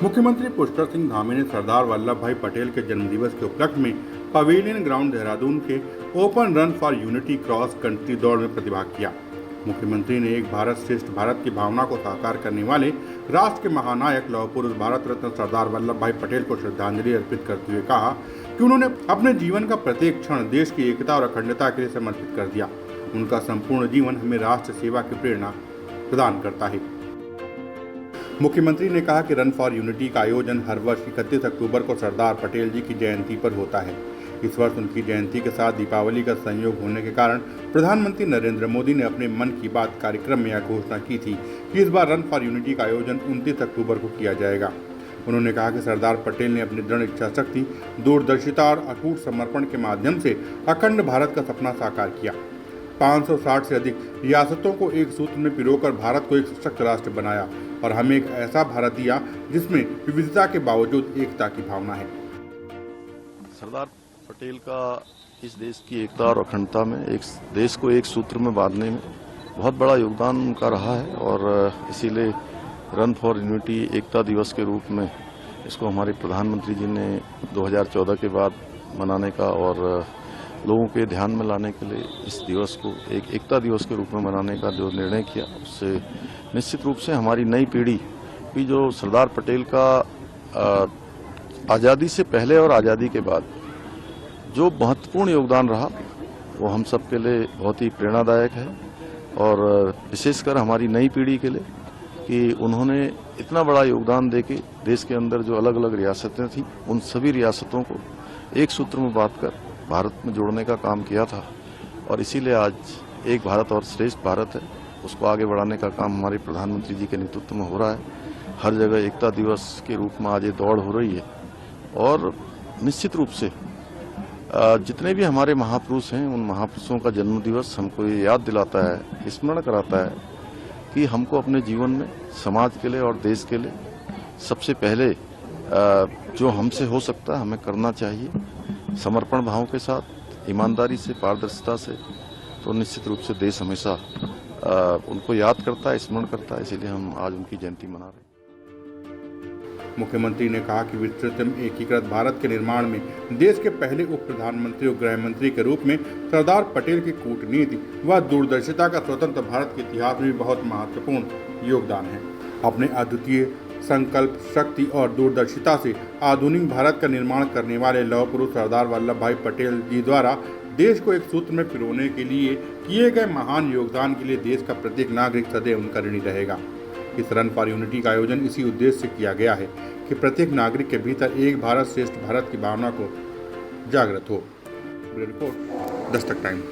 मुख्यमंत्री पुष्कर सिंह धामी ने सरदार वल्लभ भाई पटेल के जन्मदिवस के उपलक्ष्य में पवेलियन ग्राउंड देहरादून के open run for unity cross country दौड़ में प्रतिभाग किया। मुख्यमंत्री ने एक भारत श्रेष्ठ भारत की भावना को साकार करने वाले राष्ट्र के महानायक लौह पुरुष भारत रत्न सरदार वल्लभ भाई पटेल को श्रद्धांजलि अर्पित करते हुए कहा कि उन्होंने अपने जीवन का प्रत्येक क्षण देश की एकता और अखंडता के लिए समर्पित कर दिया। उनका संपूर्ण जीवन हमें राष्ट्र सेवा की प्रेरणा प्रदान करता है। मुख्यमंत्री ने कहा कि रन फॉर यूनिटी का आयोजन हर वर्ष 31 अक्टूबर को सरदार पटेल जी की जयंती पर होता है। इस वर्ष उनकी जयंती के साथ दीपावली का संयोग होने के कारण प्रधानमंत्री नरेंद्र मोदी ने अपने मन की बात कार्यक्रम में यह घोषणा की थी कि इस बार रन फॉर यूनिटी का आयोजन 29 अक्टूबर को किया जाएगा। उन्होंने कहा कि सरदार पटेल ने अपनी दृढ़ इच्छा शक्ति, दूरदर्शिता और अटूट समर्पण के माध्यम से अखंड भारत का सपना साकार किया। 560 से अधिक रियासतों को एक सूत्र में पिरोकर भारत को एक सशक्त राष्ट्र बनाया और हमें एक ऐसा भारत दिया जिसमें विविधता के बावजूद एकता की भावना है। सरदार पटेल का इस देश की एकता और अखंडता में, एक देश को एक सूत्र में बांधने में बहुत बड़ा योगदान उनका रहा है और इसीलिए रन फॉर यूनिटी एकता दिवस के रूप में इसको हमारे प्रधानमंत्री जी ने 2014 के बाद मनाने का और लोगों के ध्यान में लाने के लिए इस दिवस को एक एकता दिवस के रूप में मनाने का जो निर्णय किया, उससे निश्चित रूप से हमारी नई पीढ़ी भी जो सरदार पटेल का आज़ादी से पहले और आज़ादी के बाद जो महत्वपूर्ण योगदान रहा वो हम सब के लिए बहुत ही प्रेरणादायक है और विशेषकर हमारी नई पीढ़ी के लिए कि उन्होंने इतना बड़ा योगदान देके देश के अंदर जो अलग अलग रियासतें थीं उन सभी रियासतों को एक सूत्र में बांधकर भारत में जोड़ने का काम किया था और इसीलिए आज एक भारत और श्रेष्ठ भारत है, उसको आगे बढ़ाने का काम हमारे प्रधानमंत्री जी के नेतृत्व में हो रहा है। हर जगह एकता दिवस के रूप में आज ये दौड़ हो रही है और निश्चित रूप से जितने भी हमारे महापुरुष हैं उन महापुरुषों का जन्म दिवस हमको ये याद दिलाता है, स्मरण कराता है कि हमको अपने जीवन में समाज के लिए और देश के लिए सबसे पहले जो हमसे हो सकता है हमें करना चाहिए, समर्पण भाव के साथ, ईमानदारी से, पारदर्शिता से। तो निश्चित रूप से देश हमेशा उनको याद करता है, स्मरण करता है, इसीलिए हम आज उनकी जयंती मना रहे हैं। मुख्यमंत्री ने कहा कि विस्तृत एकीकृत भारत के निर्माण में देश के पहले उप प्रधानमंत्री और गृह मंत्री के रूप में सरदार पटेल की कूटनीति व दूरदर्शिता का स्वतंत्र भारत के इतिहास में भी बहुत महत्वपूर्ण योगदान है। अपने अद्वितीय संकल्प, शक्ति और दूरदर्शिता से आधुनिक भारत का निर्माण करने वाले लौह पुरुष सरदार वल्लभ भाई पटेल जी द्वारा देश को एक सूत्र में पिरोने के लिए किए गए महान योगदान के लिए देश का प्रत्येक नागरिक सदैव उनका ऋणी रहेगा। इस रन फॉर यूनिटी का आयोजन इसी उद्देश्य से किया गया है कि प्रत्येक नागरिक के भीतर एक भारत श्रेष्ठ भारत की भावना को जागृत हो। Report Dastak time.